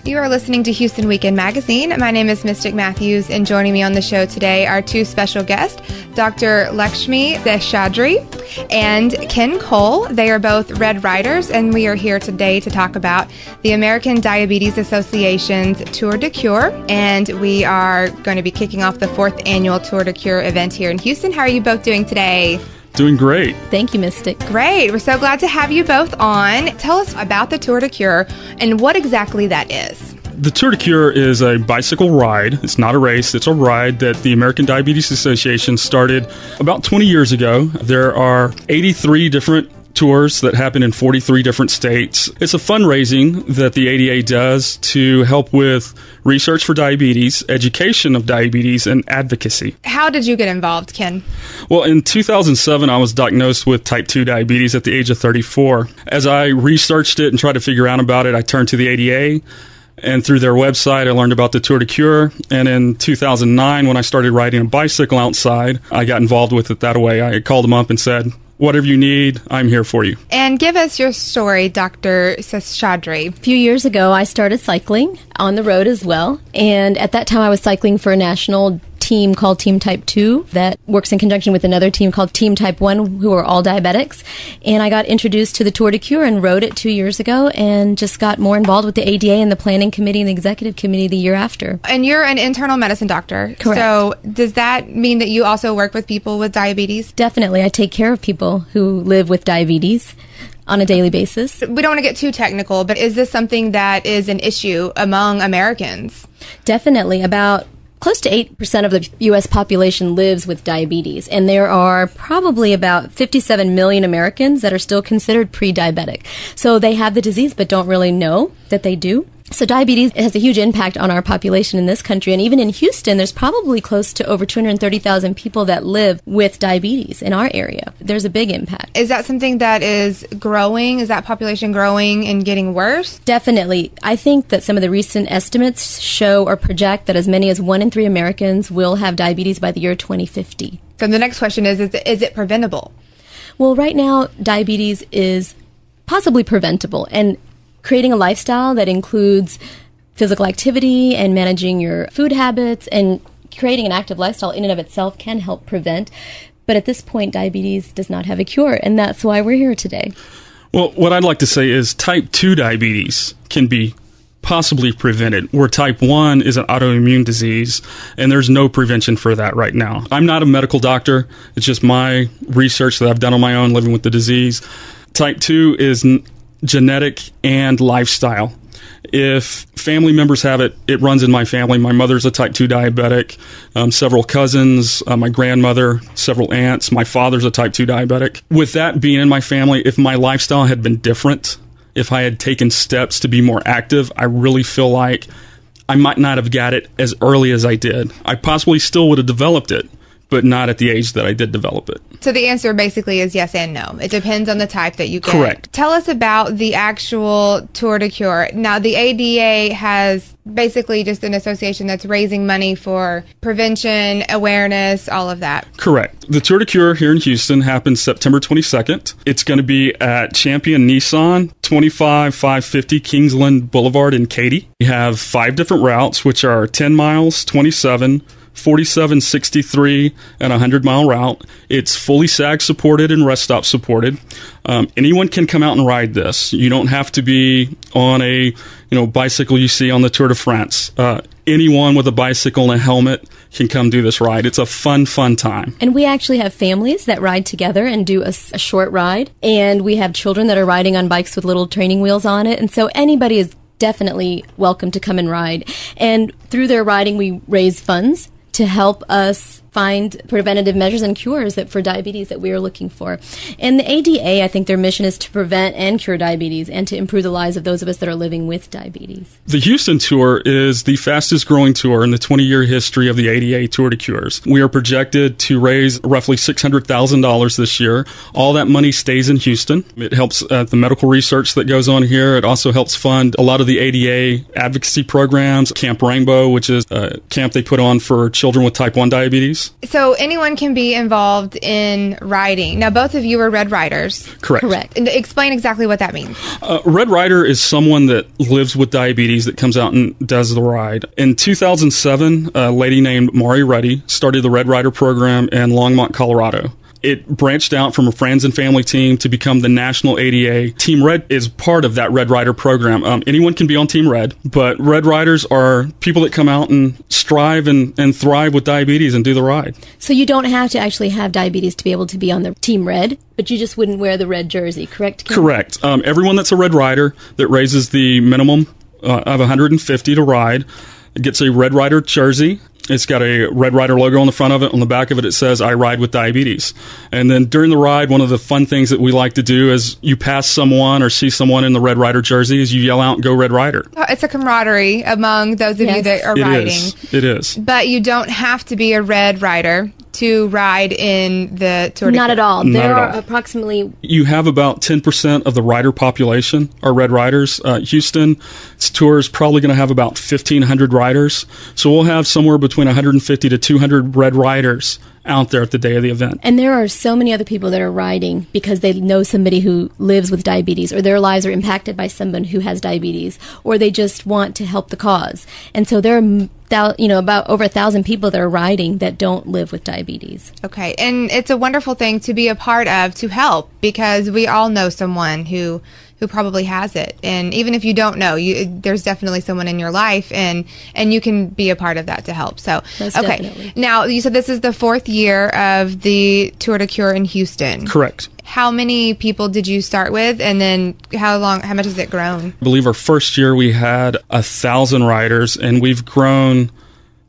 You are listening to Houston Weekend Magazine. My name is Mystic Matthews, and joining me on the show today are two special guests, Dr. Lakshmi Seshadri and Ken Cole. They are both Red Riders, and we are here today to talk about the American Diabetes Association's Tour de Cure, and we are going to be kicking off the 4th annual Tour de Cure event here in Houston. How are you both doing today? Doing great. Thank you, Mystic. Great. We're so glad to have you both on. Tell us about the Tour de Cure and what exactly that is. The Tour de Cure is a bicycle ride. It's not a race. It's a ride that the American Diabetes Association started about 20 years ago. There are 83 different tours that happen in 43 different states. It's a fundraising that the ADA does to help with research for diabetes, education of diabetes, and advocacy. How did you get involved, Ken? Well, in 2007, I was diagnosed with type 2 diabetes at the age of 34. As I researched it and tried to figure out about it, I turned to the ADA. And through their website, I learned about the Tour de Cure. And in 2009, when I started riding a bicycle outside, I got involved with it that way. I called them up and said, whatever you need, I'm here for you. And give us your story, Dr. Seshadri. A few years ago, I started cycling on the road as well. And at that time, I was cycling for a national team called Team Type 2 that works in conjunction with another team called Team Type 1, who are all diabetics. And I got introduced to the Tour de Cure and rode it 2 years ago and just got more involved with the ADA and the planning committee and the executive committee the year after. And you're an internal medicine doctor. Correct. So does that mean that you also work with people with diabetes? Definitely. I take care of people who live with diabetes on a daily basis. We don't want to get too technical, but is this something that is an issue among Americans? Definitely. About close to 8% of the U.S. population lives with diabetes, and there are probably about 57 million Americans that are still considered pre-diabetic. So they have the disease but don't really know that they do. So diabetes has a huge impact on our population in this country, and even in Houston, there's probably close to over 230,000 people that live with diabetes in our area. There's a big impact. Is that something that is growing? Is that population growing and getting worse? Definitely. I think that some of the recent estimates show or project that as many as 1 in 3 Americans will have diabetes by the year 2050. So the next question is it preventable? Well, right now, diabetes is possibly preventable, and creating a lifestyle that includes physical activity and managing your food habits and creating an active lifestyle in and of itself can help prevent. But at this point, diabetes does not have a cure, and that's why we're here today. Well, what I'd like to say is type 2 diabetes can be possibly prevented, where type 1 is an autoimmune disease, and there's no prevention for that right now. I'm not a medical doctor. It's just my research that I've done on my own living with the disease. Type 2 is genetic and lifestyle. If family members have it, it runs in my family. My mother's a type 2 diabetic, several cousins, my grandmother, several aunts. My father's a type 2 diabetic. With that being in my family, if my lifestyle had been different, if I had taken steps to be more active, I really feel like I might not have got it as early as I did. I possibly still would have developed it, but not at the age that I did develop it. So the answer basically is yes and no. It depends on the type that you get. Correct. Tell us about the actual Tour de Cure. Now, the ADA has basically just an association that's raising money for prevention, awareness, all of that. Correct. The Tour de Cure here in Houston happens September 22nd. It's going to be at Champion Nissan, 25550 Kingsland Boulevard in Katy. We have 5 different routes, which are 10 miles, 27, 47, 63, and a 100-mile route. It's fully SAG supported and rest stop supported. Anyone can come out and ride this. You don't have to be on a bicycle you see on the Tour de France. Anyone with a bicycle and a helmet can come do this ride. It's a fun time. And we actually have families that ride together and do a short ride. And we have children that are riding on bikes with little training wheels on it. And so anybody is definitely welcome to come and ride. And through their riding, we raise funds to help us find preventative measures and cures for diabetes that we are looking for. And the ADA, I think their mission is to prevent and cure diabetes and to improve the lives of those of us that are living with diabetes. The Houston Tour is the fastest growing tour in the 20-year history of the ADA Tour de Cures. We are projected to raise roughly $600,000 this year. All that money stays in Houston. It helps the medical research that goes on here. It also helps fund a lot of the ADA advocacy programs, Camp Rainbow, which is a camp they put on for children with type 1 diabetes. diabetes. So anyone can be involved in riding. Now, both of you are Red Riders. Correct. And explain exactly what that means. Red Rider is someone that lives with diabetes that comes out and does the ride. In 2007, a lady named Maury Ruddy started the Red Rider program in Longmont, Colorado. It branched out from a friends and family team to become the national ADA. Team Red is part of that Red Rider program. Anyone can be on Team Red, but Red Riders are people that come out and strive and thrive with diabetes and do the ride. So you don't have to actually have diabetes to be able to be on the Team Red, but you just wouldn't wear the red jersey, correct, Kim? Correct. Everyone that's a Red Rider that raises the minimum of 150 to ride gets a Red Rider jersey. It's got a Red Rider logo on the front of it. On the back of it, it says, I ride with diabetes. And then during the ride, one of the fun things that we like to do is you pass someone or see someone in the Red Rider jersey is you yell out, go Red Rider. It's a camaraderie among those of you that are riding. It is. But you don't have to be a Red Rider to ride in the Tour de Not at all. Not There at are all. approximately... You have about 10% of the rider population are Red Riders. Houston's tour is probably going to have about 1,500 riders. So we'll have somewhere between 150 to 200 Red Riders out there at the day of the event. And there are so many other people that are riding because they know somebody who lives with diabetes, or their lives are impacted by someone who has diabetes, or they just want to help the cause. And so there are about over 1,000 people that are riding that don't live with diabetes. Okay, and it's a wonderful thing to be a part of, to help, because we all know someone who probably has it. And even if you don't know, there's definitely someone in your life, and you can be a part of that to help. So, Most okay. definitely. Now, you said this is the 4th year of the Tour de Cure in Houston. Correct. How many people did you start with, and then how much has it grown? I believe our first year we had 1,000 riders, and we've grown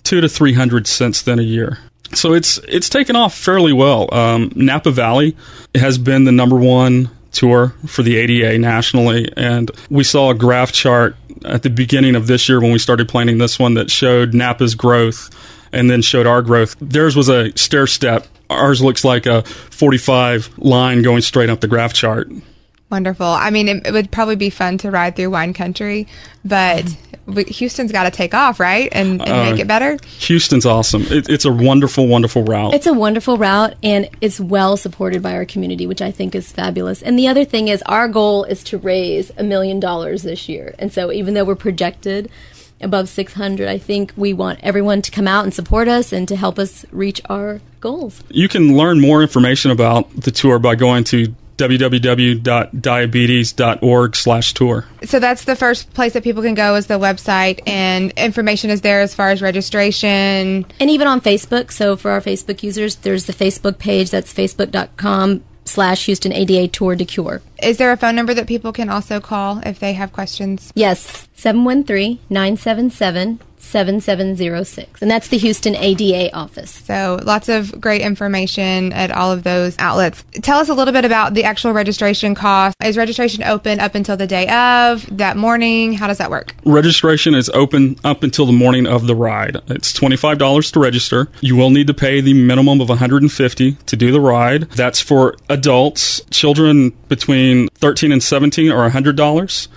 200 to 300 since then a year. So it's taken off fairly well. Napa Valley has been the number one tour for the ADA nationally, and we saw a graph chart at the beginning of this year when we started planning this one that showed Napa's growth and then showed our growth. Theirs was a stair step. Ours looks like a 45 line going straight up the graph chart. Wonderful. I mean, it would probably be fun to ride through wine country, but Houston's got to take off, right? And make it better? Houston's awesome. It's a wonderful, wonderful route. It's a wonderful route, and it's well supported by our community, which I think is fabulous. And the other thing is our goal is to raise $1 million this year. And so even though we're projected above 600, I think we want everyone to come out and support us and to help us reach our goals. You can learn more information about the tour by going to www.diabetes.org/tour. So that's the first place that people can go, is the website, and information is there as far as registration. And even on Facebook. So for our Facebook users, there's the Facebook page. That's facebook.com/Houston ADA Tour de Cure. Is there a phone number that people can also call if they have questions? Yes, 713-977-7706. And that's the Houston ADA office. So lots of great information at all of those outlets. Tell us a little bit about the actual registration cost. Is registration open up until the day of, that morning? How does that work? Registration is open up until the morning of the ride. It's $25 to register. You will need to pay the minimum of $150 to do the ride. That's for adults. Children between 13 and 17 are $100.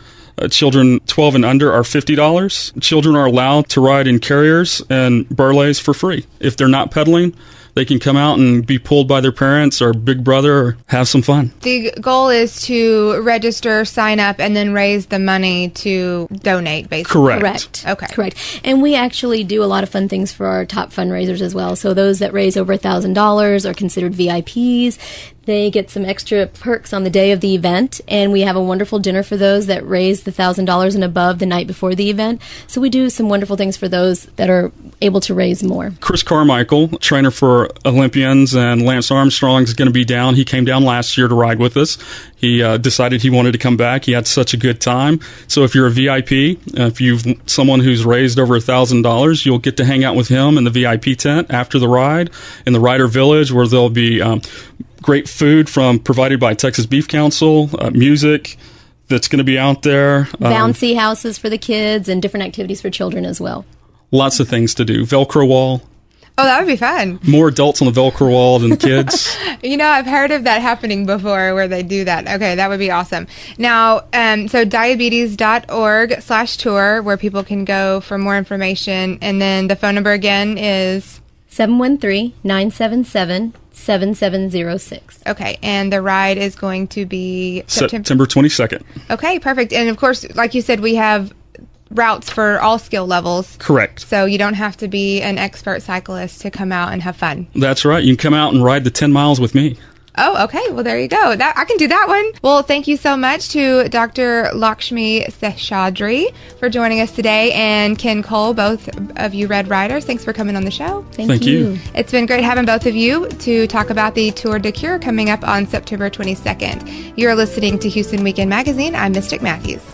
Children 12 and under are $50. Children are allowed to ride in carriers and burleys for free. If they're not pedaling, they can come out and be pulled by their parents or big brother or have some fun. The goal is to register, sign up, and then raise the money to donate, basically. Correct. Okay. Correct. And we actually do a lot of fun things for our top fundraisers as well. So those that raise over $1,000 are considered VIPs. They get some extra perks on the day of the event, and we have a wonderful dinner for those that raise the $1,000 and above the night before the event. So we do some wonderful things for those that are able to raise more. Chris Carmichael, trainer for Olympians, and Lance Armstrong is going to be down. He came down last year to ride with us. He decided he wanted to come back. He had such a good time. So if you're a VIP, if you've someone who's raised over $1,000, you'll get to hang out with him in the VIP tent after the ride in the Rider Village, where there'll be great food provided by Texas Beef Council, music that's going to be out there. Bouncy houses for the kids and different activities for children as well. Lots of things to do. Velcro wall. Oh, that would be fun. More adults on the Velcro wall than kids. I've heard of that happening before where they do that. Okay, that would be awesome. Now, so diabetes.org/tour, where people can go for more information. And then the phone number again is 713-977-7706. Okay, and the ride is going to be September 22nd. Okay, perfect. And of course, like you said, we have routes for all skill levels. Correct. So you don't have to be an expert cyclist to come out and have fun. That's right. You can come out and ride the 10 miles with me. Oh, okay. Well, there you go. I can do that one. Well, thank you so much to Dr. Lakshmi Seshadri for joining us today, and Ken Cole, both of you Red Riders. Thanks for coming on the show. Thank you. It's been great having both of you to talk about the Tour de Cure coming up on September 22nd. You're listening to Houston Weekend Magazine. I'm Mystic Matthews.